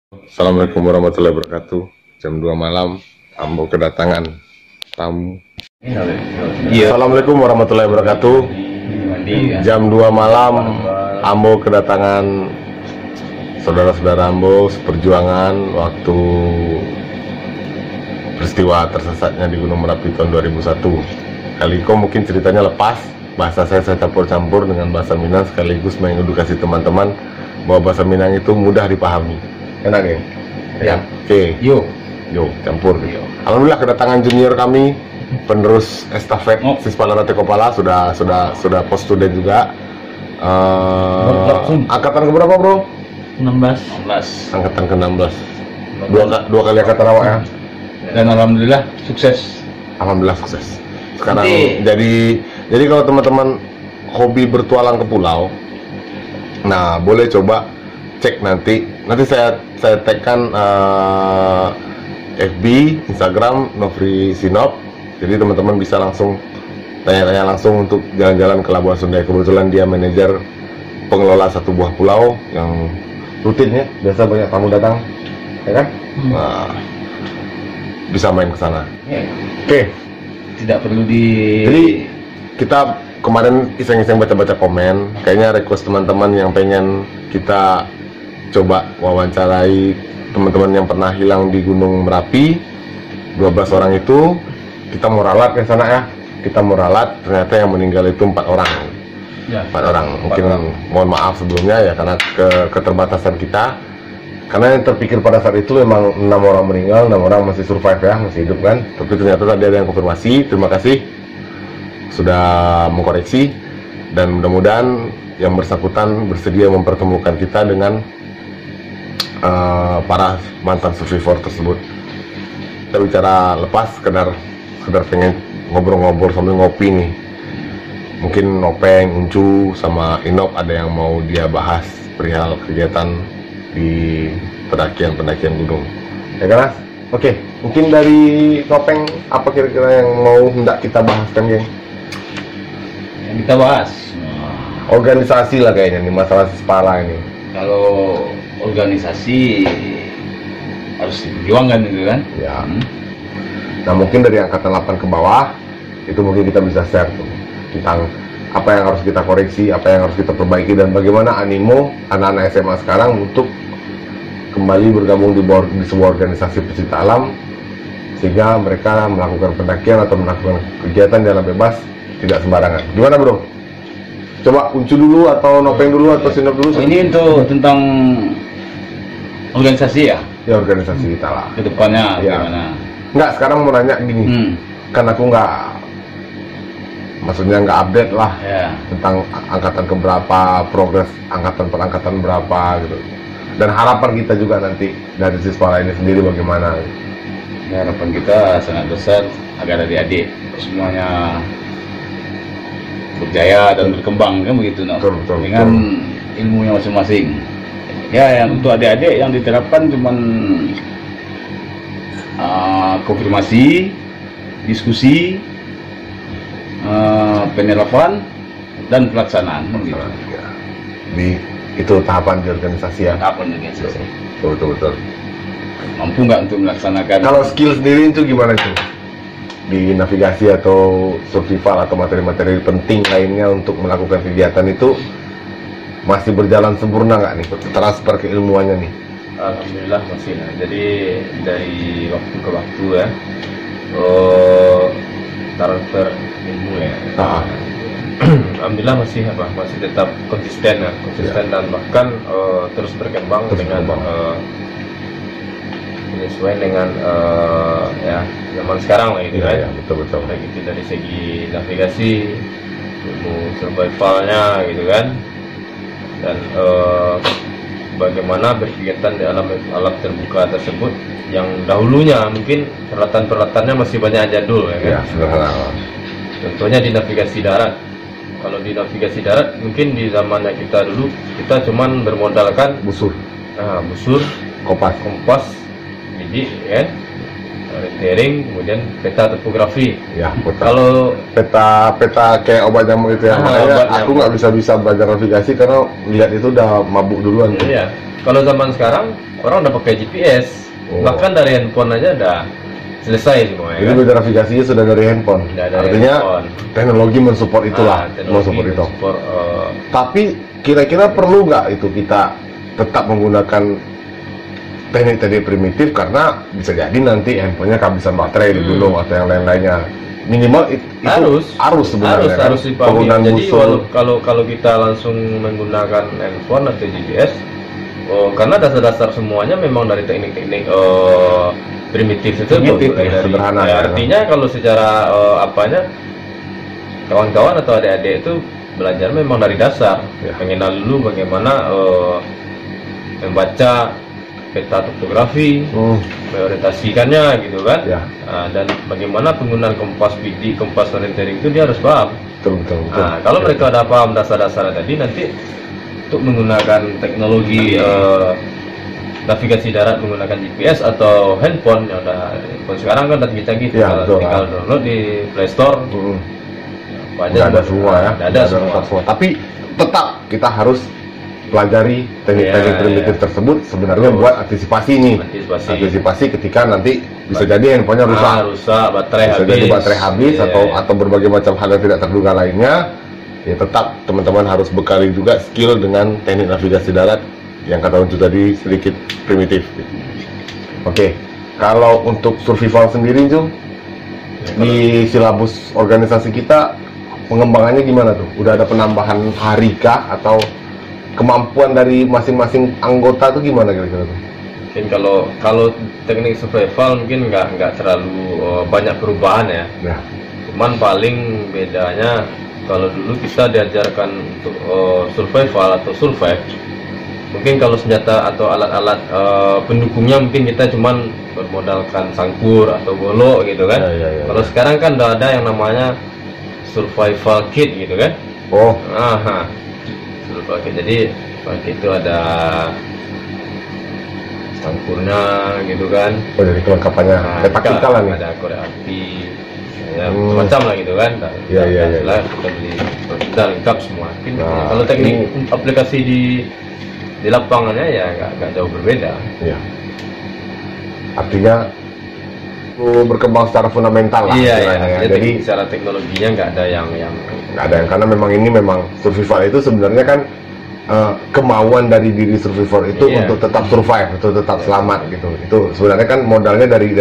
Assalamualaikum warahmatullahi wabarakatuh. Jam 2 malam, Ambo kedatangan tamu. Assalamualaikum warahmatullahi wabarakatuh. Jam 2 malam, Ambo kedatangan saudara-saudara Ambo seperjuangan waktu peristiwa tersesatnya di Gunung Merapi tahun 2001. Kaliko mungkin ceritanya lepas, bahasa saya campur-campur dengan bahasa Minang sekaligus mengedukasi teman-teman bahwa bahasa Minang itu mudah dipahami. Enak ya? Ya. Oke. Yo, campur. Yo. Alhamdulillah kedatangan junior kami, penerus estafet Sispa Larate Kopala sudah post student juga. Angkatan keberapa bro? 16. Angkatan ke-16. Dua kali angkatan awak ya. Dan alhamdulillah sukses. Alhamdulillah sukses. Sekarang jadi kalau teman-teman hobi bertualang ke pulau, nah boleh coba cek nanti saya tagkan FB, Instagram Nofri Sinop. Jadi teman-teman bisa langsung tanya-tanya langsung untuk jalan-jalan ke Labuan Sunda. Kebetulan dia manajer pengelola satu buah pulau yang rutin ya, biasa banyak tamu datang, ya kan? Nah, bisa main ke sana. Oke. Tidak perlu Jadi kita kemarin iseng-iseng baca-baca komen, kayaknya request teman-teman yang pengen kita coba wawancarai teman-teman yang pernah hilang di Gunung Merapi. 12 orang itu kita mau ralat ke sana ya. Kita mau ralat, ternyata yang meninggal itu 4 orang. Ya, 4 orang. Mungkin mohon maaf sebelumnya ya karena keterbatasan kita. Karena yang terpikir pada saat itu memang 6 orang meninggal, 6 orang masih survive ya, masih hidup kan. Tapi ternyata tadi ada yang konfirmasi. Terima kasih sudah mengkoreksi, dan mudah-mudahan yang bersangkutan bersedia mempertemukan kita dengan para mantan survivor tersebut. Kita bicara lepas, sekedar pengen ngobrol-ngobrol sambil ngopi nih. Mungkin Nopeng, Uncu, sama Inop ada yang mau dia bahas perihal kegiatan di pendakian gunung. Ya kan, Mas? Oke, mungkin dari Nopeng apa kira-kira yang mau hendak kita bahaskan, geng? Yang kita bahas organisasi lah kayaknya nih, masalah Sispala ini. Kalau organisasi harus diperjuangkan gitu kan ya. Nah mungkin dari angkatan 8 ke bawah itu mungkin kita bisa share tuh tentang apa yang harus kita koreksi, apa yang harus kita perbaiki, dan bagaimana animo anak-anak SMA sekarang untuk kembali bergabung di sebuah organisasi pecinta alam sehingga mereka melakukan pendakian atau melakukan kegiatan jalan bebas tidak sembarangan. Gimana bro? Coba Uncu dulu atau Nopeng dulu atau Sinop dulu? Ini untuk tentang organisasi ya? Ya organisasi kita lah. Kedepannya ya. Gimana? Enggak, sekarang mau nanya gini. Kan aku maksudnya nggak update lah tentang angkatan keberapa, progres angkatan per angkatan berapa gitu. Dan harapan kita juga nanti dari Sispala ini sendiri bagaimana? Ya, harapan kita sangat besar agar adik-adik semuanya berjaya dan berkembang kan begitu, betul, dengan ilmunya masing-masing. Ya, yang untuk adik-adik yang diterapkan cuman konfirmasi, diskusi, penerapan dan pelaksanaan begitu. Itu tahapan di organisasi ya. Tahapan organisasi. Betul. Mampu nggak untuk melaksanakan? Kalau skill sendiri itu gimana itu? Di navigasi atau survival atau materi-materi penting lainnya untuk melakukan kegiatan itu masih berjalan sempurna nggak nih? Transfer keilmuannya nih? Alhamdulillah masih. Jadi dari waktu ke waktu ya transfer ilmu ya. Alhamdulillah masih tetap konsisten dan bahkan terus berkembang dengan menyesuaikan dengan ya zaman sekarang lah gitu kan. Betul. Baik itu dari segi navigasi, ilmu survivalnya gitu kan, dan bagaimana berkegiatan di alam terbuka tersebut yang dahulunya mungkin peralatan-peralatannya masih banyak jadul ya kan. Contohnya di navigasi darat. Kalau di navigasi darat mungkin di zamannya kita dulu kita cuman bermodalkan busur, kompas, bidik, kan, monitoring, kemudian peta topografi. Ya, Kalau peta kayak obat nyamuk itu ya, makanya aku nggak bisa belajar navigasi karena lihat itu udah mabuk duluan. Iya. Kalau zaman sekarang orang udah pakai GPS, bahkan dari handphone aja udah selesai semua. Jadi belajar navigasinya sudah dari handphone. Artinya teknologi mensupport itulah, mensupport itu. Tapi kira-kira perlu nggak itu kita tetap menggunakan teknik-teknik primitif, karena bisa jadi nanti handphonenya kehabisan baterai di gunung atau yang lain-lainnya. Minimal itu harus sebenarnya harus dipahami. Jadi kalau kita langsung menggunakan handphone atau GPS, karena dasar-dasar semuanya memang dari teknik-teknik primitif itu sederhana. Artinya kalau secara kawan-kawan atau adik-adik itu belajar memang dari dasar, mengenal dulu bagaimana membaca peta topografi, mengorientasikannya gitu kan, dan bagaimana penggunaan kompas bidik, kompas monitoring itu dia harus paham. Betul. Nah, kalau mereka ada paham dasar-dasar tadi, nanti untuk menggunakan teknologi navigasi darat menggunakan GPS atau handphone yang sekarang kan udah canggih, tinggal download di Play Store. Ada semua ya, ada semua. Tapi tetap kita harus pelajari teknik-teknik primitif tersebut sebenarnya buat antisipasi ketika nanti bisa jadi handphonenya rusak, baterai habis atau berbagai macam hal yang tidak terduga lainnya. Ya tetap teman-teman harus bekali juga skill dengan teknik navigasi darat yang kata Uncu tadi sedikit primitif. Oke, kalau untuk survival sendiri Uncu, di silabus organisasi kita pengembangannya gimana tuh? Udah ada penambahan hari kah, atau kemampuan dari masing-masing anggota tuh gimana kira-kira tuh? Mungkin kalau teknik survival mungkin nggak terlalu banyak perubahan ya. Cuman paling bedanya, kalau dulu kita diajarkan untuk survival atau survive, mungkin kalau senjata atau alat-alat pendukungnya mungkin kita cuman bermodalkan sangkur atau golok gitu kan. Kalau sekarang kan udah ada yang namanya survival kit gitu kan. Survival kit, jadi kit itu ada sangkurnya gitu kan. Jadi kelengkapannya ada taktikal lah nih. Ada korek api, macam lah gitu kan. Kita beli sudah lengkap semua. Kalau teknik aplikasi di lapangannya ya nggak jauh berbeda. Artinya berkembang secara fundamental lah. Jadi secara teknologinya nggak ada yang karena memang ini survival itu sebenarnya kan kemauan dari diri survivor itu untuk tetap survive, untuk tetap selamat gitu. Itu sebenarnya kan modalnya dari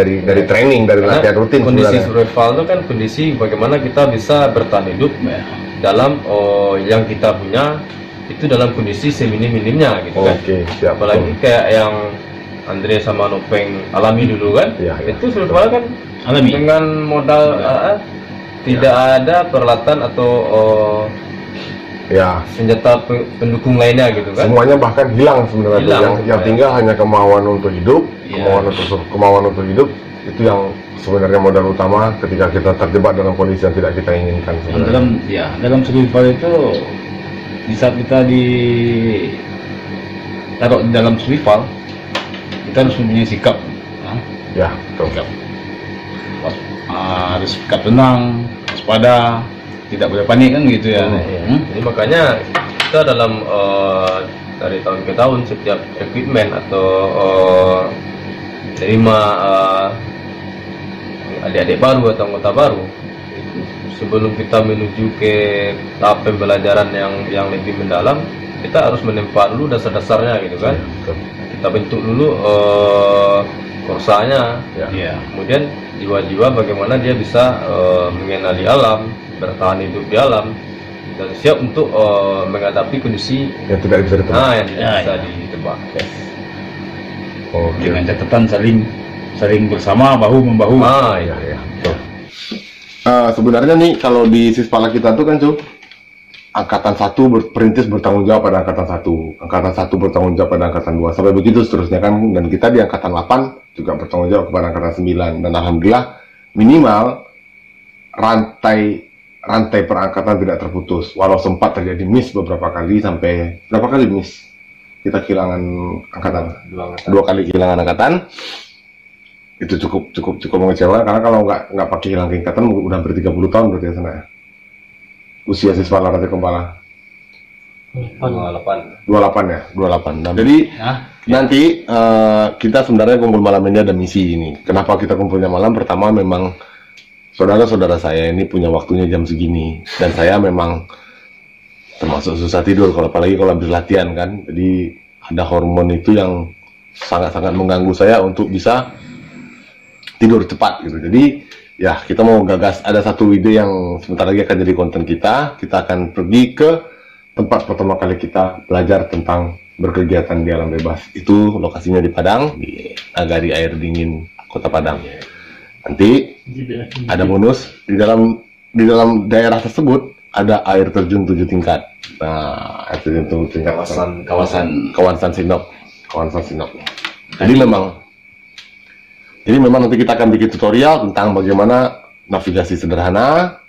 training, dari latihan rutin. Kondisi survival itu kan kondisi bagaimana kita bisa bertahan hidup dalam yang kita punya itu dalam kondisi seminim-minimnya gitu kan. Apalagi kayak yang Andre sama Nopeng alami dulu kan, itu survival kan alami dengan modal tidak ada peralatan atau senjata pendukung lainnya gitu kan. Semuanya bahkan hilang sebenarnya. Yang tinggal hanya kemauan untuk hidup, kemauan untuk hidup itu yang sebenarnya modal utama ketika kita terjebak dalam kondisi yang tidak kita inginkan sebenarnya. Dalam survival itu di saat kita taruh di dalam survival, kita harus mempunyai sikap, harus sikap tenang, waspada, tidak boleh panik kan gitu ya. Jadi makanya kita dalam dari tahun ke tahun setiap equipment atau terima adik-adik baru atau anggota baru, sebelum kita menuju ke tahap pembelajaran yang lebih mendalam, kita harus menempa dulu dasar-dasarnya gitu kan. Kita bentuk dulu korsanya, kemudian jiwa-jiwa bagaimana dia bisa mengenali alam, bertahan hidup di alam, dan siap untuk menghadapi kondisi yang tidak bisa ditebak. Dengan catatan saling bersama, bahu membahu. Sebenarnya nih kalau di Sispala kita tuh kan Angkatan 1 perintis bertanggung jawab pada Angkatan 1, Angkatan 1 bertanggung jawab pada Angkatan 2, sampai begitu seterusnya kan. Dan kita di Angkatan 8 juga bertanggung jawab kepada Angkatan 9. Dan alhamdulillah minimal rantai perangkatan tidak terputus. Walau sempat terjadi miss beberapa kali, sampai berapa kali miss? Kita kehilangan angkatan, 2 kali kehilangan angkatan. itu cukup mengecewakan karena kalau nggak pakai hilang keingkatan udah hampir 30 tahun berarti ya sana ya. Usia siswa Larantai Kembala 28 ya, 28. Nah, jadi nanti kita sebenarnya kumpul malam ini ada misi ini. Kenapa kita kumpulnya malam? Pertama memang saudara-saudara saya ini punya waktunya jam segini dan saya memang termasuk susah tidur kalau apalagi kalau habis latihan kan. Jadi ada hormon itu yang sangat-sangat mengganggu saya untuk bisa tidur cepat gitu. Jadi ya kita mau gagas ada satu ide yang sebentar lagi akan jadi konten kita. Kita akan pergi ke tempat pertama kali kita belajar tentang berkegiatan di alam bebas. Itu lokasinya di Padang, di Nagari Air Dingin Kota Padang. Nanti ada bonus di dalam daerah tersebut ada air terjun 7 tingkat. Nah, air terjun 7 tingkat kawasan Sinop. Jadi memang nanti kita akan bikin tutorial tentang bagaimana navigasi sederhana,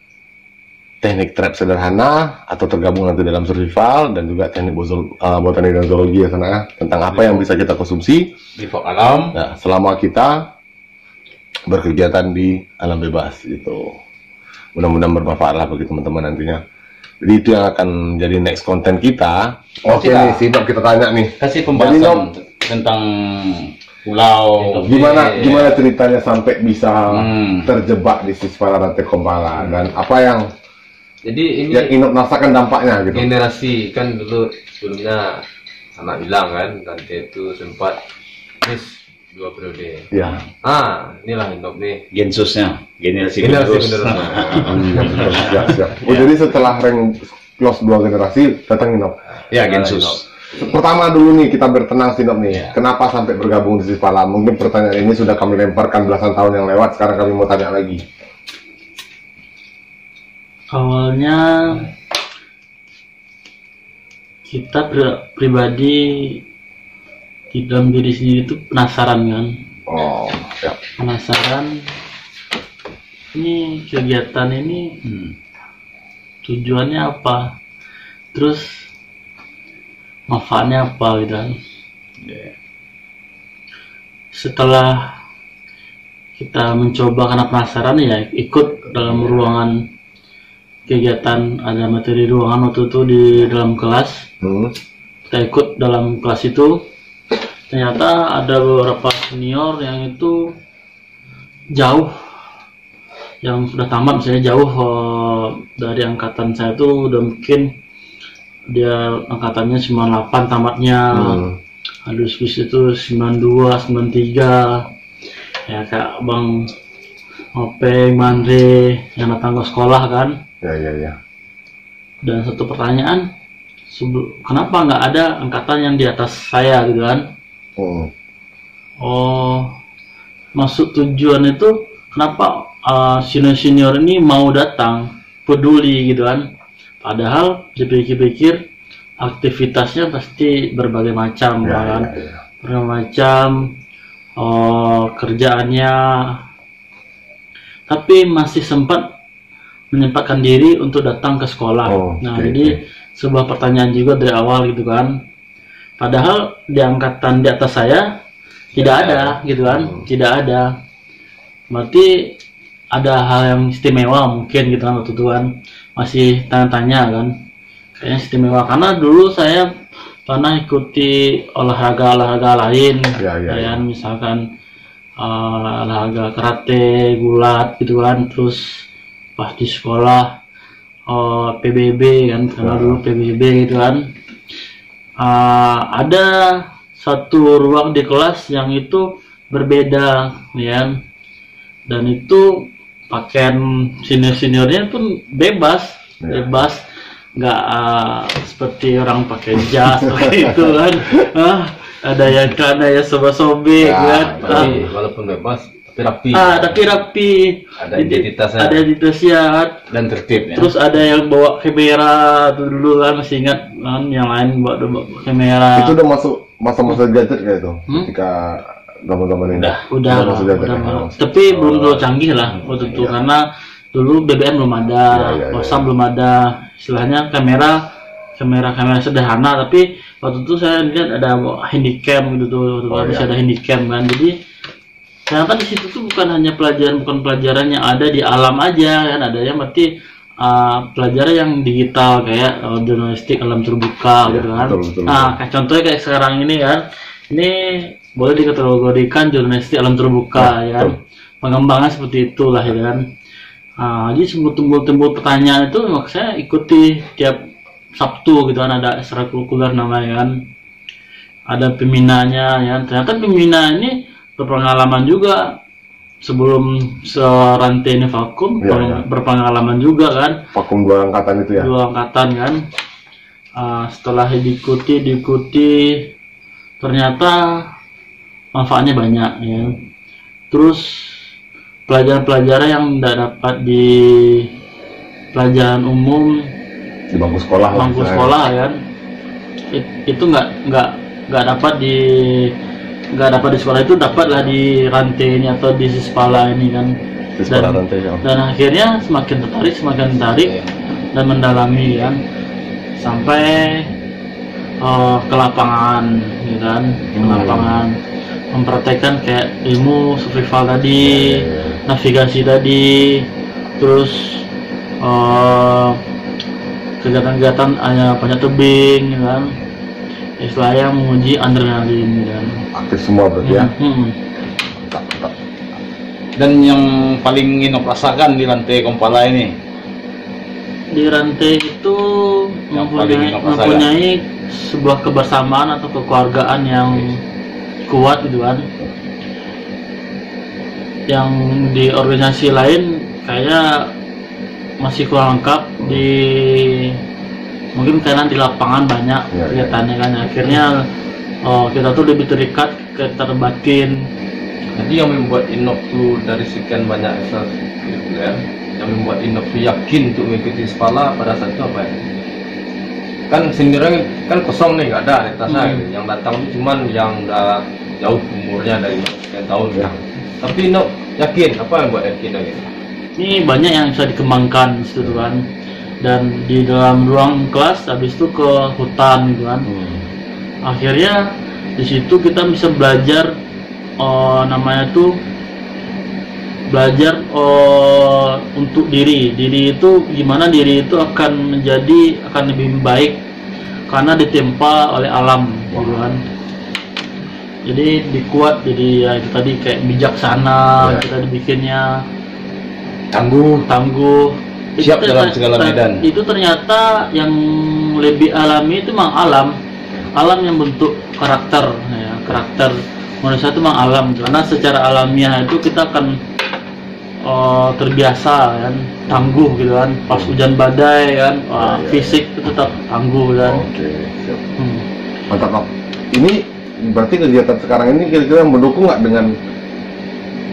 teknik trap sederhana, atau tergabung nanti dalam survival, dan juga teknik botani dan zoologi ya sana, tentang apa yang bisa kita konsumsi di alam selama kita berkegiatan di alam bebas itu. Mudah-mudahan bermanfaat lah bagi teman-teman nantinya. Jadi itu yang akan jadi next konten kita. Oke nih, Sinop kita tanya nih. Kasih pembahasan tentang pulau. Gimana ceritanya sampai bisa terjebak di siswa Larantai Kembala dan apa yang ini yang Inop rasakan dampaknya gitu. Generasi kan dulu sebelumnya anak bilang kan nanti itu sempat miss 2 periode. Ya. Inilah Inop nih. Gensusnya, generasi penerus. Siap. Jadi setelah rank close 2 generasi datang Inop. Ya, Gensus. Pertama dulu nih kita bertenang Sinop nih. Kenapa sampai bergabung di Sisipala? Mungkin pertanyaan ini sudah kami lemparkan belasan tahun yang lewat. Sekarang kami mau tanya lagi. Awalnya kita pribadi di dalam diri sendiri itu penasaran kan. Ya. Penasaran. Ini kegiatan ini tujuannya apa? Terus manfaatnya apa gitu kan. Setelah kita mencoba karena penasaran ya ikut dalam ruangan kegiatan, ada materi ruangan waktu itu di dalam kelas. Kita ikut dalam kelas itu, ternyata ada beberapa senior yang itu jauh, yang sudah tamat misalnya jauh dari angkatan saya tuh udah mungkin dia angkatannya 98 tamatnya, Halus itu 92, 93 ya Kak Bang Openg, Mandre yang datang ke sekolah kan. Ya. Dan satu pertanyaan, kenapa nggak ada angkatan yang di atas saya gitu kan? Maksud tujuan itu kenapa senior-senior ini mau datang, peduli gitu kan? Padahal dipikir-pikir aktivitasnya pasti berbagai macam kan? Berbagai macam kerjaannya, tapi masih sempat menyempatkan diri untuk datang ke sekolah. Jadi sebuah pertanyaan juga dari awal gitu kan. Padahal di angkatan di atas saya tidak ada gitu kan, tidak ada. Berarti ada hal yang istimewa mungkin gitu kan waktu itu kan. Masih tanya-tanya kan. Kayaknya istimewa karena dulu saya pernah ikuti olahraga lain, misalkan olahraga karate, gulat gitu kan. Terus pas di sekolah PBB kan, karena dulu PBB gitu kan. Ada satu ruang di kelas yang itu berbeda ya, dan itu pakaian senior-seniornya pun bebas, nggak seperti orang pakai jas kayak itu kan. Ada yang ya sobek-sobek kan. Tapi walaupun bebas tapi rapi. Ada identitasnya. Ada identitasnya dan tertib ya. Terus ada yang bawa kamera tuh dulu kan, masih ingat kan, yang lain bawa kamera. Itu udah masuk masa-masa gadget kayak itu. Ketika zaman-zaman ini. Udah. Tapi belum terlalu canggih lah waktu itu karena dulu BBM belum ada, WhatsApp belum ada. Istilahnya kamera sederhana, tapi waktu itu saya lihat ada handycam gitu tuh, bisa ada handycam kan. Jadi ternyata di situ tuh bukan pelajaran yang ada di alam aja kan, ada yang berarti pelajaran yang digital kayak jurnalistik alam terbuka gitu kan. Betul. Nah, kayak contohnya kayak sekarang ini kan, ini boleh dikategorikan jurnalistik alam terbuka ya kan. Pengembangan seperti itulah ya kan. Jadi timbul pertanyaan itu maksudnya ikuti tiap Sabtu gitu kan, ada ekstrakurikuler namanya kan. Ada pembinanya ya. Ternyata pembina ini berpengalaman juga sebelum serantai ini vakum, berpengalaman juga kan. Vakum 2 angkatan itu ya. 2 angkatan kan. Setelah diikuti ternyata manfaatnya banyak ya. Terus pelajaran-pelajaran yang tidak dapat di pelajaran umum Di bangku sekolah. kan, itu nggak dapat di sekolah, itu dapatlah di rantai ini atau di Sispala ini kan. Dan akhirnya semakin tertarik dan mendalami kan, sampai ke lapangan gitu kan, mempraktekkan kayak ilmu survival tadi, navigasi tadi, terus kegiatan-kegiatan banyak tebing gitu kan, istilahnya menguji adrenalin gitu kan. Aktif semua berarti ya. Dan yang paling Ino rasakan di rantai Kompala ini, di rantai itu mempunyai sebuah kebersamaan atau kekeluargaan yang kuat gitu kan. Yang di organisasi lain kayaknya masih kurang lengkap, mungkin karena di lapangan banyak kegiatannya kan. Akhirnya kita tuh lebih terikat, keterbatin. Jadi yang membuat Inok tuh dari sekian banyak ekstrakurikuler, yang membuat Inok tuh yakin untuk mengikuti Sispala pada saat itu apa ya? Kan sendirian kan kosong nih, nggak ada netasnya gitu. Yang datang itu cuman yang udah jauh umurnya dari sekian tahun ya. Tapi Inok yakin, apa yang buat yakin gitu? Ini banyak yang bisa dikembangkan situ kan. Dan di dalam ruang kelas, habis itu ke hutan gitu kan. Akhirnya di situ kita bisa belajar belajar untuk diri itu gimana diri itu akan lebih baik karena ditempa oleh alam gitu kan. Jadi dikuat, jadi ya itu tadi kayak bijaksana, kita dibikinnya tangguh, siap dalam segala medan. Itu ternyata yang lebih alami itu memang alam yang bentuk karakter ya, karakter manusia itu memang alam, karena secara alamiah itu kita akan terbiasa kan, tangguh gitu kan. Pas hujan badai kan, fisik itu tetap tangguh kan. Siap. Mantap. Ini berarti kegiatan sekarang ini kira-kira mendukung nggak dengan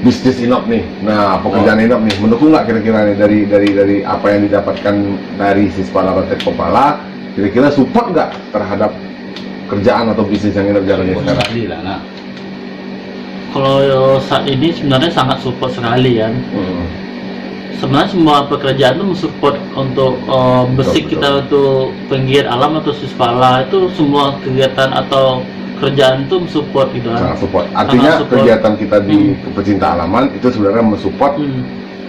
bisnis Inok nih? Nah, pekerjaan Inok nih mendukung nggak kira-kira nih dari apa yang didapatkan dari Sispala Rantai Kompala? Kira-kira support nggak terhadap kerjaan atau bisnis yang Inok jalani sekarang? Kalau saat ini sebenarnya sangat support sekali kan. Sebenarnya semua pekerjaan itu mensupport untuk basic kita untuk penggiat alam atau Sispala, itu semua kegiatan atau kerjaan itu mensupport gitu kan. Sangat support. Artinya kegiatan kita di pecinta alaman itu sebenarnya mensupport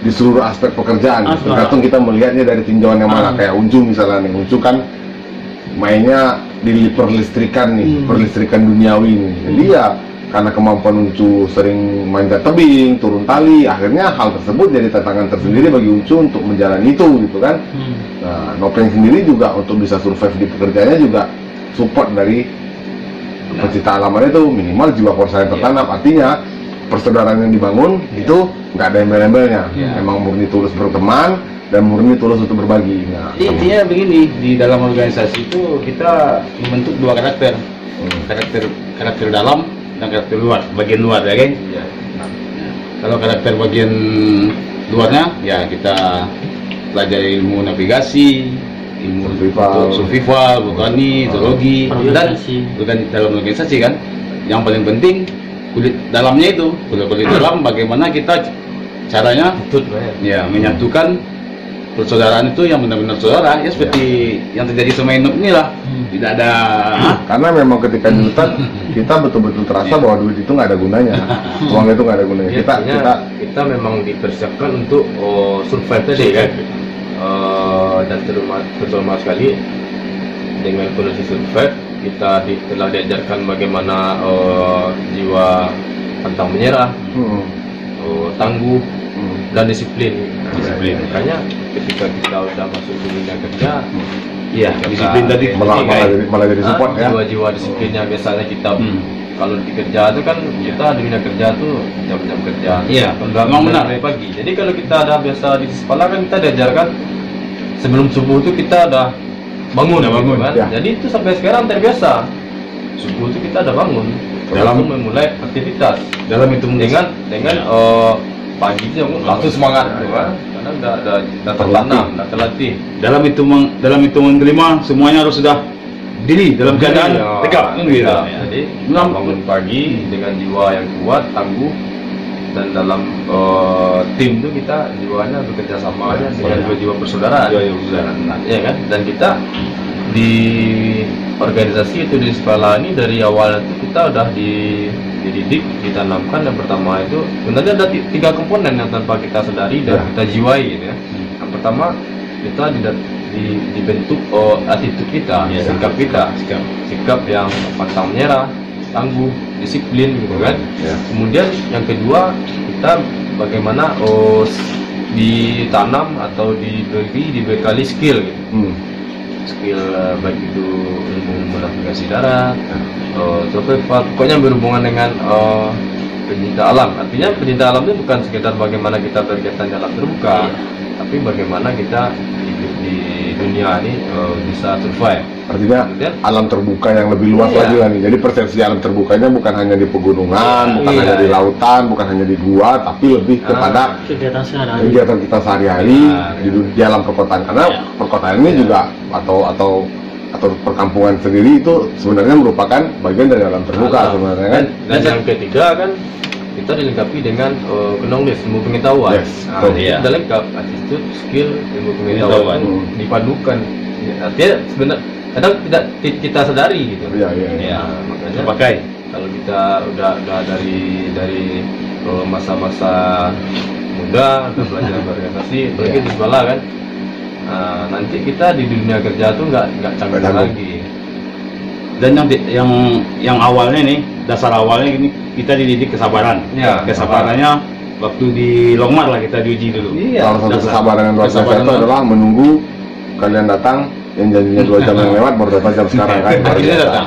di seluruh aspek pekerjaan. Tergantung kita melihatnya dari tinjauan yang mana. Kayak Uncu misalnya nih, Uncu kan mainnya di perlistrikan nih, perlistrikan duniawi nih. Jadi ya karena kemampuan Uncu sering manjat tebing, turun tali, akhirnya hal tersebut jadi tantangan tersendiri bagi Uncu untuk menjalani itu gitu kan. Nah, Nopeng sendiri juga untuk bisa survive di pekerjaannya juga support dari pecinta alaman itu, minimal jiwa korsa yang tertanam. Artinya persaudaraan yang dibangun itu nggak ada embel-embelnya. Emang murni tulus berteman dan murni tulus untuk berbagi. Nah, intinya begini, di dalam organisasi itu kita membentuk 2 karakter, karakter dalam dan karakter luar, bagian luar ya kan. Kalau karakter bagian luarnya ya kita pelajari ilmu navigasi, ilmu survival, botani, zoologi, dan dalam organisasi kan. Yang paling penting kulit dalamnya itu, kulit dalam bagaimana kita caranya menyatukan persaudaraan itu yang benar-benar saudara ya, seperti yang terjadi sama Inok inilah. Tidak ada. Karena memang ketika di hutan kita betul-betul terasa bahwa duit itu nggak ada gunanya, uang itu nggak ada gunanya. Ya, kita memang dipersiapkan untuk survive tadi kan. Dan terutama sekali dengan kondisi survive kita telah diajarkan bagaimana jiwa pantang menyerah, tangguh, dan disiplin. Makanya ketika kita udah masuk ke dunia kerja, Iya, disiplin tadi. malah jadi support ya. Jiwa-jiwa disiplinnya biasanya kita kalau di kerja itu kan kita di dunia kerja tuh jam-jam kerja. Iya, memang benar. Dari pagi. Jadi kalau kita ada biasa di sekolah kan kita diajarkan sebelum subuh itu kita udah bangun, kan? Ya. Jadi itu sampai sekarang terbiasa. Subuh itu kita udah bangun, langsung memulai aktivitas. Dalam itu Dengan pagi itu langsung semangat, kan? Karena udah tertanam, udah terlatih. dalam hitungan kelima semuanya harus sudah diri dalam keadaan tegak kan gitu. Jadi bangun pagi dengan jiwa yang kuat, tangguh, dan dalam tim itu kita jiwanya bekerja sama dengan jiwa persaudaraan. Ya kan? Dan kita di organisasi itu di sekolah ini dari awal itu kita udah dididik, ditanamkan. Yang pertama itu sebenarnya ada 3 komponen yang tanpa kita sadari dan kita jiwai gitu ya. Yang pertama kita dibentuk attitude kita, sikap yang pantang menyerah, tangguh, disiplin gitu kan. Kemudian yang kedua kita bagaimana ditanam atau dibekali skill gitu. Skill baik itu ilmu navigasi darat, survival, pokoknya berhubungan dengan pencinta alam. Artinya pencinta alam itu bukan sekedar bagaimana kita berkegiatan dalam terbuka, tapi bagaimana kita hidup di dunia ini bisa survive. Artinya alam terbuka yang lebih luas lagi lah nih. Jadi persepsi alam terbukanya bukan hanya di pegunungan, bukan hanya di lautan, bukan hanya di gua, tapi lebih kepada kegiatan kita sehari-hari di alam perkotaan. Karena perkotaan ini juga atau perkampungan sendiri itu sebenarnya merupakan bagian dari alam terbuka sebenarnya kan. Dan yang ketiga kan kita dilengkapi dengan knowledge, ilmu pengetahuan. Kita lengkap attitude, skill, ilmu pengetahuan dipadukan. Artinya sebenarnya kadang tidak kita sadari gitu. Makanya Pakai. kalau kita udah dari masa-masa muda udah belajar berorganisasi, apalagi di sekolah kan. Nanti kita di dunia kerja tuh nggak canggung lagi. Dan yang awalnya nih, dasar awalnya ini kita dididik kesabaran. Kesabarannya waktu di Longmar lah kita diuji dulu. Salah satu kesabaran yang luar biasa itu adalah menunggu kalian datang yang janjinya 2 jam yang lewat baru datang jam sekarang kan. Akhirnya datang.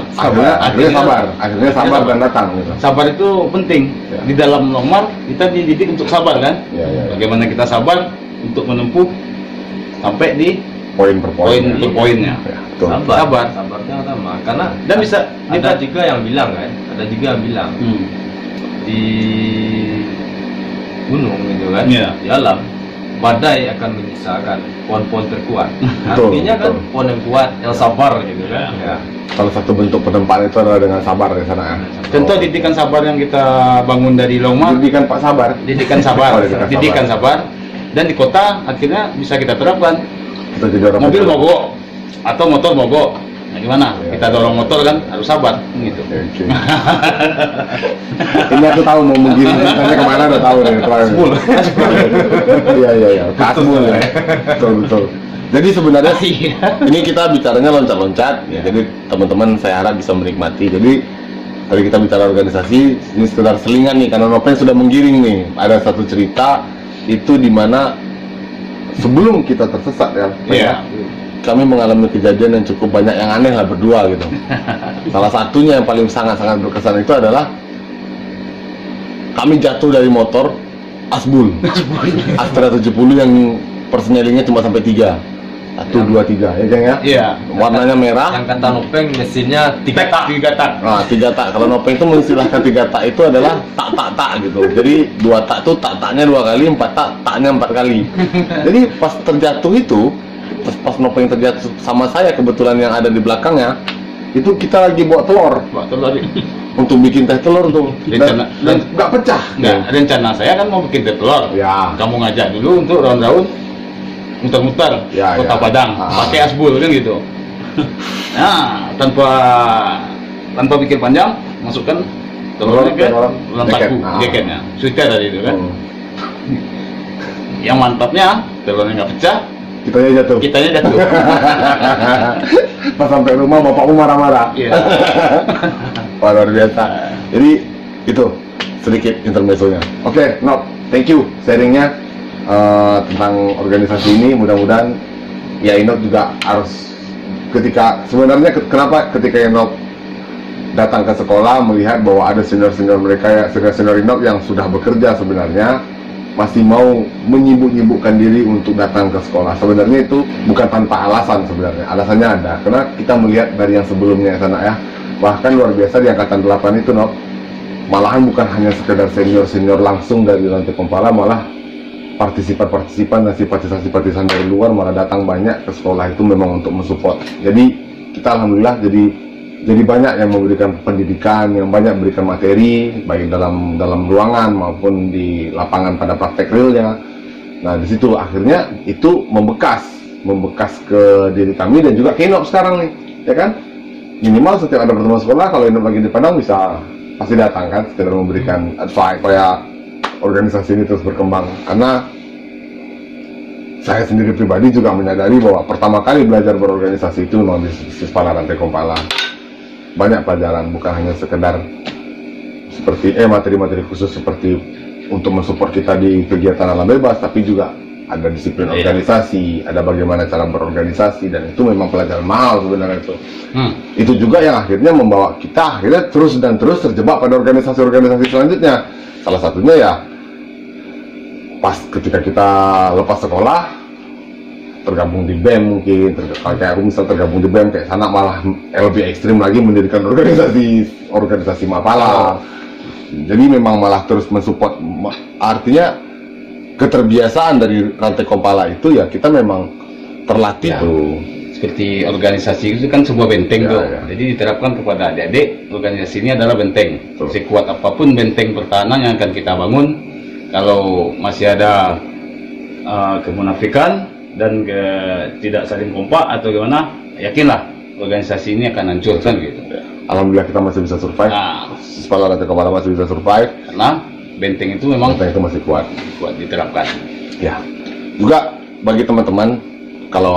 Akhirnya sabar dan datang gitu. Sabar itu penting. Di dalam Longmar kita dididik untuk sabar kan. Bagaimana kita sabar untuk menempuh sampai di poin per poinnya. Sabarnya utama. Karena dan bisa ada juga yang bilang di gunung gitu kan, di alam badai akan menyisakan pohon-pohon terkuat. Artinya kan pohon yang kuat, yang sabar gitu kan. Salah satu bentuk penempaan itu adalah dengan sabar di sana. Contoh didikan sabar yang kita bangun dari Longmar. Didikan Pak Sabar. Didikan sabar. Dan di kota akhirnya bisa kita terapkan. Kita jadi orang mobil mogok atau motor mogok. Nah gimana? Kita dorong motor kan harus sabar gitu. Ini aku tahu mau menggiring misalnya kemana udah tahu nih. Asbul. Iya. Asbul ya. Betul. Jadi sebenarnya ini kita bicaranya loncat-loncat. Jadi teman-teman saya harap bisa menikmati. Jadi tadi kita bicara organisasi, ini sekedar selingan nih karena Nopeng sudah menggiring nih. Ada satu cerita itu di mana sebelum kita tersesat kami mengalami kejadian yang cukup banyak yang aneh lah berdua gitu. Salah satunya yang paling sangat-sangat berkesan itu adalah kami jatuh dari motor Asbul Astra 70 yang persenyelingnya cuma sampai 3. 1, 2, 3 ya Jeng ya? Iya. Warnanya merah. Yang kata Nopeng mesinnya 3 tak. 3 tak. Nah, 3 tak. Kalau Nopeng itu mengistilahkan 3 tak itu adalah tak gitu. Jadi 2 tak itu tak-taknya 2 kali, 4 tak taknya 4 kali. Jadi pas terjatuh itu, pas Nopeng terjatuh sama saya kebetulan yang ada di belakangnya, itu kita lagi bawa telur. Untuk bikin teh telur tuh. Dan nggak pecah. Rencana saya kan mau bikin teh telur. Ya. Kamu ngajak dulu untuk round-round muter-muter kota Padang pakai Asbul kan gitu. Nah, tanpa pikir panjang, masukkan telurnya ke dalam paku jaketnya, sweater tadi itu kan. Yang mantapnya telurnya nggak pecah, kitanya jatuh. Pas sampai rumah bapakmu marah-marah. Iya. Wah, luar biasa. Jadi itu sedikit intermezzonya. Oke, Nob, thank you sharingnya tentang organisasi ini. Mudah-mudahan ya Inok juga harus sebenarnya kenapa ketika Inok datang ke sekolah melihat bahwa ada senior-senior mereka ya, senior-senior Inok yang sudah bekerja sebenarnya masih mau menyibuk-nyibukkan diri untuk datang ke sekolah. Sebenarnya itu bukan tanpa alasan sebenarnya. Alasannya ada, karena kita melihat dari yang sebelumnya sana ya. Bahkan luar biasa di angkatan 8 itu, Nok. Malahan bukan hanya sekedar senior-senior langsung dari Rantai Kompala, malah partisipan dan simpatisan dari luar malah datang banyak ke sekolah itu memang untuk mensupport. Jadi kita alhamdulillah jadi banyak yang memberikan pendidikan, yang banyak memberikan materi baik dalam ruangan maupun di lapangan pada praktek realnya. Nah di situ akhirnya itu membekas ke diri kami dan juga ke Inop sekarang nih, ya kan? Minimal setiap ada pertemuan sekolah, kalau Inop lagi di Padang bisa pasti datang kan, sekedar memberikan advice supaya organisasi ini terus berkembang. Karena saya sendiri pribadi juga menyadari bahwa pertama kali belajar berorganisasi itu memang di Sispala Rantai Kompala. Banyak pelajaran, bukan hanya sekedar seperti materi-materi khusus seperti untuk mensupport kita di kegiatan alam bebas, tapi juga ada disiplin organisasi, ada bagaimana cara berorganisasi, dan itu memang pelajaran mahal sebenarnya itu. Itu juga yang akhirnya membawa kita akhirnya terus terjebak pada organisasi-organisasi selanjutnya. Salah satunya ya pas ketika kita lepas sekolah tergabung di BEM mungkin, kayak aku misal tergabung di BEM, kayak sana malah lebih ekstrim lagi mendirikan organisasi Mapala. Jadi memang malah terus mensupport, artinya keterbiasaan dari Rantai Kompala itu ya kita memang terlatih tuh. Seperti organisasi itu kan sebuah benteng tuh. Jadi diterapkan kepada adik-adik, organisasi ini adalah benteng. Sekuat apapun benteng pertahanan yang akan kita bangun, kalau masih ada kemunafikan dan tidak saling kompak atau gimana, yakinlah organisasi ini akan hancur kan gitu. Alhamdulillah kita masih bisa survive. Sispala Rantai Kompala masih bisa survive karena benteng itu memang masih kuat diterapkan. Ya. Juga bagi teman-teman kalau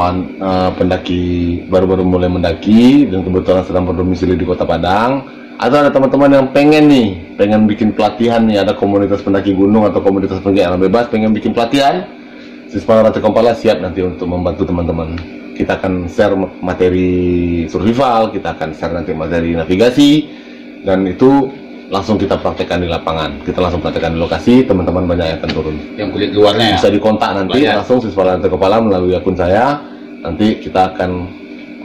pendaki baru-baru mulai mendaki dan kebetulan sedang berdomisili di Kota Padang, atau ada teman-teman yang pengen bikin pelatihan nih, ada komunitas pendaki gunung atau komunitas pendaki alam bebas pengen bikin pelatihan, Sispala Rantai Kompala siap nanti untuk membantu teman-teman. Kita akan share materi survival, kita akan share nanti materi navigasi, dan itu langsung kita praktekkan di lapangan. Kita langsung praktekkan di lokasi, teman-teman banyak yang akan turun. Yang kulit luarnya bisa dikontak nanti langsung Sispala Rantai Kompala melalui akun saya. Nanti kita akan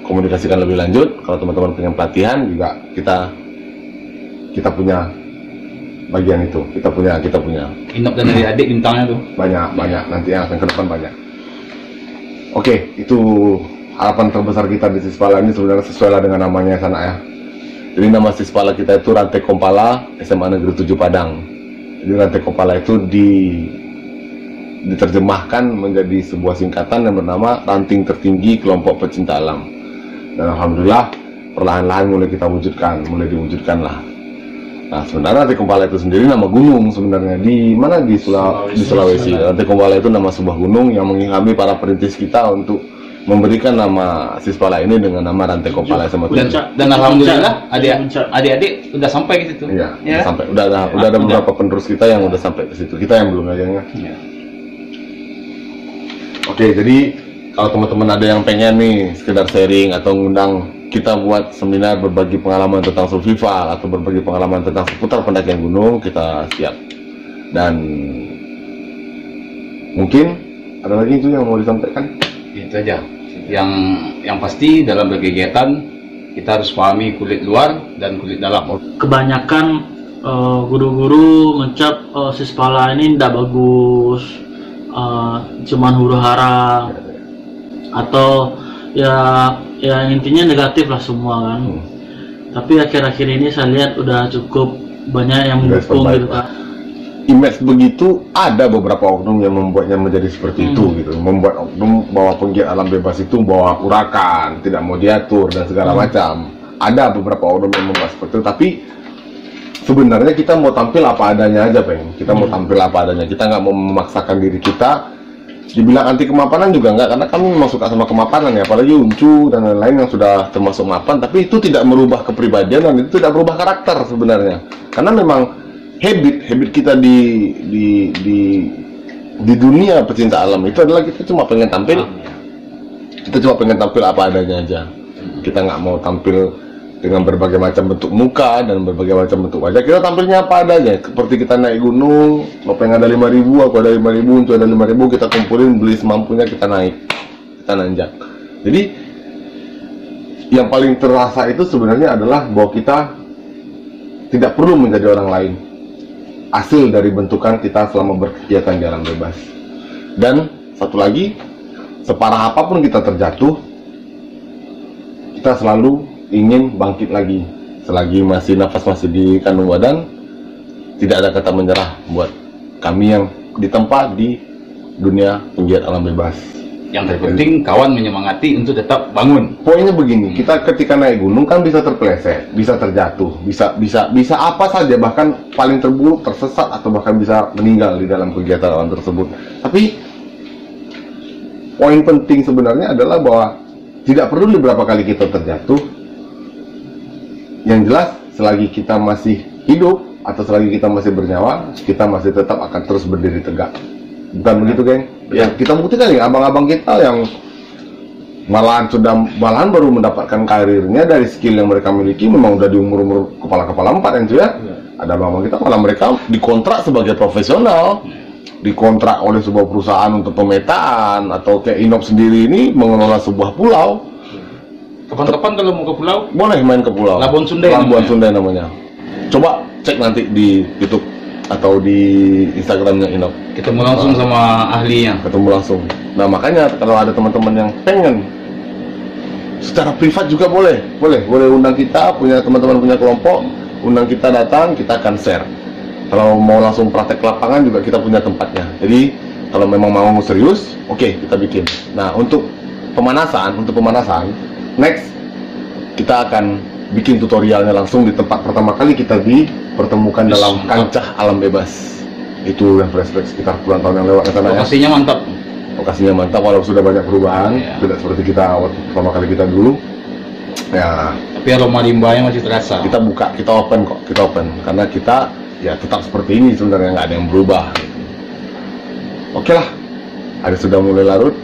komunikasikan lebih lanjut. Kalau teman-teman pengen pelatihan juga kita punya bagian itu, kita punya Inop dan adik bintangnya tuh banyak nanti yang akan ke depan banyak. Oke, itu harapan terbesar kita di Sispala ini sebenarnya sesuai lah dengan namanya sana ya. Jadi nama Sispala kita itu Rantai Kompala SMA Negeri 7 Padang. Jadi Rantai Kompala itu diterjemahkan menjadi sebuah singkatan yang bernama Ranting Tertinggi Kelompok Pecinta Alam. Dan alhamdulillah perlahan-lahan mulai diwujudkan lah. Nah sebenarnya Rantai Kompala itu sendiri nama gunung sebenarnya di mana di Sulawesi. Rantai Kompala itu nama sebuah gunung yang mengilhami para perintis kita untuk memberikan nama Sispala ini dengan nama Rantai Kompala SMA 7. Dan alhamdulillah adik-adik udah sampai ke situ. Iya, ya? Sampai. Udah ada beberapa penerus kita yang udah sampai ke situ. Kita yang belum aja. Ya. Oke, jadi kalau teman-teman ada yang pengen nih sekedar sharing atau ngundang kita buat seminar berbagi pengalaman tentang survival atau berbagi pengalaman tentang seputar pendakian gunung, kita siap. Dan mungkin ada lagi itu yang mau disampaikan? Itu aja. Yang pasti dalam berkegiatan kita harus pahami kulit luar dan kulit dalam. Kebanyakan guru-guru mencap Sispala ini tidak bagus, cuman huru-hara atau ya intinya negatif lah semua kan. Tapi akhir-akhir ini saya lihat udah cukup banyak yang mendukung gitu kan. image begitu, ada beberapa oknum yang membuatnya menjadi seperti itu gitu, membuat oknum bahwa penggiat alam bebas itu bawa urakan, tidak mau diatur dan segala macam. Ada beberapa oknum yang membuat seperti itu, tapi sebenarnya kita mau tampil apa adanya aja, Peng. Kita mau tampil apa adanya, kita nggak mau memaksakan diri kita. Dibilang anti kemapanan juga nggak, karena kami memang suka sama kemapanan ya, apalagi Uncu dan lain-lain yang sudah termasuk mapan, tapi itu tidak merubah kepribadian dan itu tidak berubah karakter sebenarnya, karena memang habit kita di dunia pecinta alam itu adalah kita cuma pengen tampil, apa adanya aja. Kita nggak mau tampil dengan berbagai macam bentuk muka dan berbagai macam bentuk wajah. Kita tampilnya apa adanya, seperti kita naik gunung, Lopeng ada 5.000, aku ada 5.000, Uncu ada 5.000, kita kumpulin, beli semampunya, kita naik, kita nanjak. Jadi yang paling terasa itu sebenarnya adalah bahwa kita tidak perlu menjadi orang lain, hasil dari bentukan kita selama berkegiatan di alam bebas. Dan satu lagi, separah apapun kita terjatuh, kita selalu ingin bangkit lagi. Selagi masih nafas masih di kandung badan, tidak ada kata menyerah buat kami yang ditempa di dunia penggiat alam bebas. Yang terpenting kawan menyemangati untuk tetap bangun. Poinnya begini, kita ketika naik gunung kan bisa terpeleset, bisa terjatuh, bisa apa saja, bahkan paling terburuk tersesat atau bahkan bisa meninggal di dalam kegiatan alam tersebut. Tapi poin penting sebenarnya adalah bahwa tidak perlu beberapa kali kita terjatuh. Yang jelas, selagi kita masih hidup atau selagi kita masih bernyawa, kita masih tetap akan terus berdiri tegak. Bukan begitu, geng? Ya, kita buktikan ya, abang-abang kita yang malahan baru mendapatkan karirnya dari skill yang mereka miliki, memang udah di umur kepala 4 ya. Ada abang-abang kita malah mereka dikontrak sebagai profesional, dikontrak oleh sebuah perusahaan untuk pemetaan, atau kayak Inop sendiri ini mengelola sebuah pulau. Kapan-kapan kalau mau ke pulau, boleh main ke pulau. Labuan Sundai namanya. Coba cek nanti di YouTube atau di Instagramnya Inop. Ketemu langsung sama ahlinya. Ketemu langsung. Nah makanya kalau ada teman-teman yang pengen secara privat juga boleh undang kita, punya teman-teman punya kelompok, undang kita datang, kita akan share. Kalau mau langsung praktek lapangan juga kita punya tempatnya. Jadi kalau memang mau serius, oke, kita bikin. Nah untuk pemanasan, next kita akan bikin tutorialnya langsung di tempat pertama kali kita dipertemukan dalam kancah alam bebas. Itu yang flashback sekitar puluhan tahun yang lewat ke sana ya. Lokasinya mantap walaupun sudah banyak perubahan, tidak seperti kita waktu pertama kali kita dulu. Ya, tapi aroma limbahnya masih terasa. Kita buka, kita open karena kita ya tetap seperti ini sebenarnya, nggak ada yang berubah. Oke lah, hari sudah mulai larut.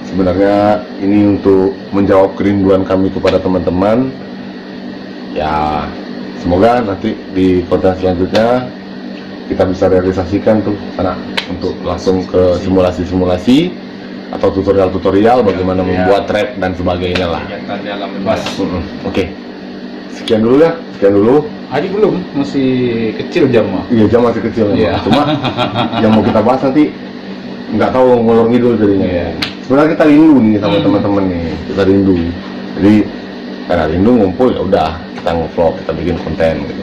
Sebenarnya ini untuk menjawab kerinduan kami kepada teman-teman. Ya, semoga nanti di konten selanjutnya kita bisa realisasikan tuh anak untuk langsung ke simulasi-simulasi atau tutorial-tutorial bagaimana membuat trap dan sebagainya lah. Oke. Sekian dulu ya. Hari belum, masih kecil jam mah. Iya, jam masih kecil. Cuma yang mau kita bahas nanti nggak tahu ngolor ngidul jadinya. Sebenarnya kita rindu nih sama teman-teman nih, kita rindu. Jadi karena rindu ngumpul ya udah kita nge-vlog, kita bikin konten gitu.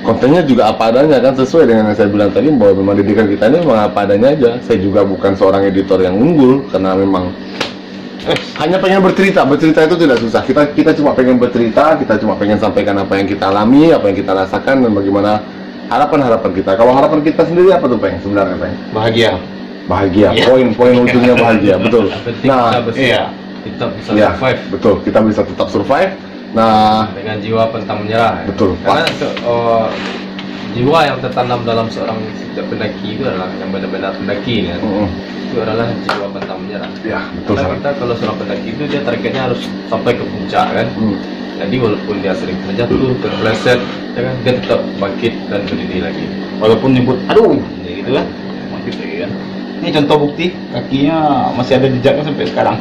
Kontennya juga apa adanya kan, sesuai dengan yang saya bilang tadi bahwa memang didikan kita ini memang apa adanya aja. Saya juga bukan seorang editor yang unggul karena memang hanya pengen bercerita itu tidak susah. Kita cuma pengen bercerita, kita cuma pengen sampaikan apa yang kita alami, apa yang kita rasakan dan bagaimana harapan kita. Kalau harapan kita sendiri apa tuh, Peng? Sebenarnya, Peng? Bahagia. Poin ujungnya bahagia, betul. Nah, kita bisa survive. Betul, kita bisa tetap survive. Nah, dengan jiwa pantang menyerah. Betul. Karena jiwa yang tertanam dalam seorang setiap pendaki itu adalah yang benar-benar pendaki kan. Itu adalah jiwa pantang menyerah. Ya, betul. Karena kita kalau seorang pendaki itu dia targetnya harus sampai ke puncak kan. Jadi walaupun dia sering terjatuh, terpleset, ya kan, dia tetap bangkit dan berdiri lagi. Walaupun nyebut, aduh, gitu kan, bangkit lagi kan. Ini contoh bukti kakinya masih ada jejaknya sampai sekarang.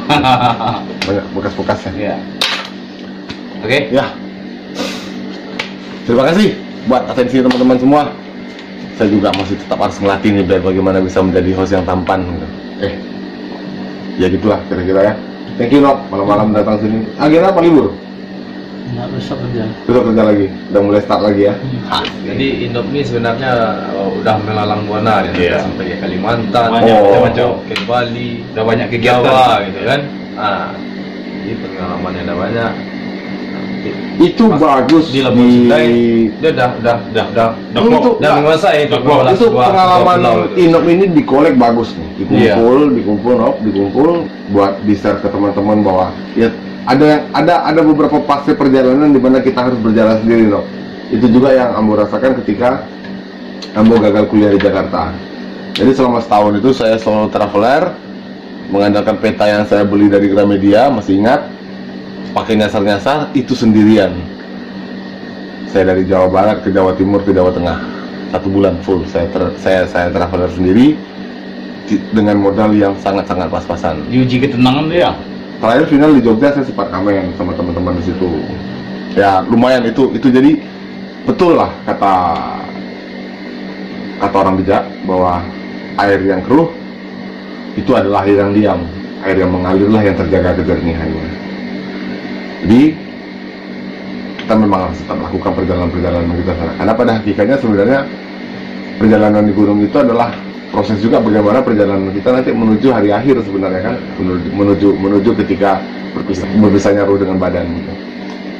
Banyak bekas-bekasnya. Ya. Oke. Ya. Terima kasih buat atensi teman-teman semua. Saya juga masih tetap harus ngelatih nih biar bagaimana bisa menjadi host yang tampan. Ya gitulah kira-kira ya. Thank you Nok, malam-malam datang sini. Akhirnya apa libur? Nggak bisa kerja. Besok kerja lagi, udah mulai start lagi ya. Jadi Indop ini sebenarnya udah melalang buana ya, Iya. sampai ke Kalimantan, Banyak, macam-macam, ke Bali, Udah banyak kegiatan. Jawa gitu kan. Jadi pengalamannya ada banyak. Itu bagus di Labuan Sundai, dia udah Itu menguasai itu itu pengalaman Inop ini dikolek bagus nih, Iya. dikumpul buat di share ke teman-teman bahwa ya ada beberapa fase perjalanan di mana kita harus berjalan sendiri, Nop. Itu juga yang Ambo rasakan ketika Ambo gagal kuliah di Jakarta. Jadi selama setahun itu saya solo traveler, mengandalkan peta yang saya beli dari Gramedia, masih ingat, pakai nyasar-nyasar itu sendirian. Saya dari Jawa Barat ke Jawa Timur ke Jawa Tengah 1 bulan full saya traveler sendiri dengan modal yang sangat-sangat pas-pasan. Diuji ketenangan dia. Terakhir final di Jogja saya sempat kamen sama teman-teman di situ. Ya lumayan itu jadi betul lah kata orang bijak bahwa air yang keruh itu adalah air yang diam, air yang mengalirlah yang terjaga kejernihannya. Jadi kita memang harus tetap melakukan perjalanan-perjalanan kita sana. Karena pada hakikatnya sebenarnya perjalanan di gunung itu adalah proses juga bagaimana perjalanan kita nanti menuju hari akhir sebenarnya kan, menuju ketika berpisahnya ruh dengan badan gitu.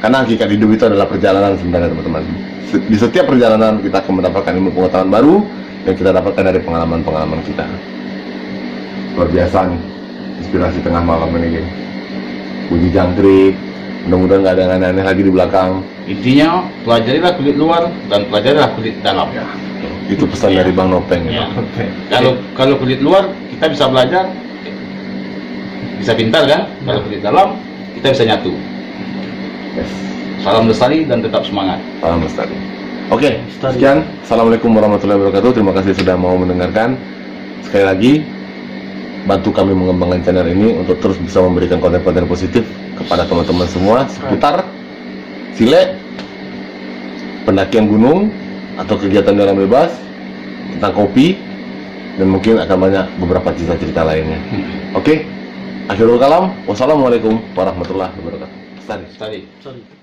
Karena hakikat hidup itu adalah perjalanan sebenarnya teman-teman. Di setiap perjalanan kita akan mendapatkan ilmu pengetahuan baru yang kita dapatkan dari pengalaman-pengalaman kita. Luar biasa nih inspirasi tengah malam ini, geng. Bunyi jangkrik, mudah-mudahan nggak ada yang aneh-aneh lagi di belakang. Intinya pelajarilah kulit luar dan pelajarilah kulit dalam. Ya, itu pesan dari Bang Nopeng ya. Kalau kulit luar kita bisa belajar, bisa pintar kan? Kalau kulit dalam kita bisa nyatu. Yes. Salam lestari dan tetap semangat. Salam lestari. Oke, sekian. Assalamualaikum warahmatullahi wabarakatuh. Terima kasih sudah mau mendengarkan. Sekali lagi, bantu kami mengembangkan channel ini untuk terus bisa memberikan konten-konten positif kepada teman-teman semua seputar Sile, pendakian gunung atau kegiatan di alam bebas, tentang kopi, dan mungkin akan banyak beberapa cerita-cerita lainnya. Oke, akhirul kalam. Wassalamualaikum warahmatullahi wabarakatuh. Lestari. Lestari. Sorry.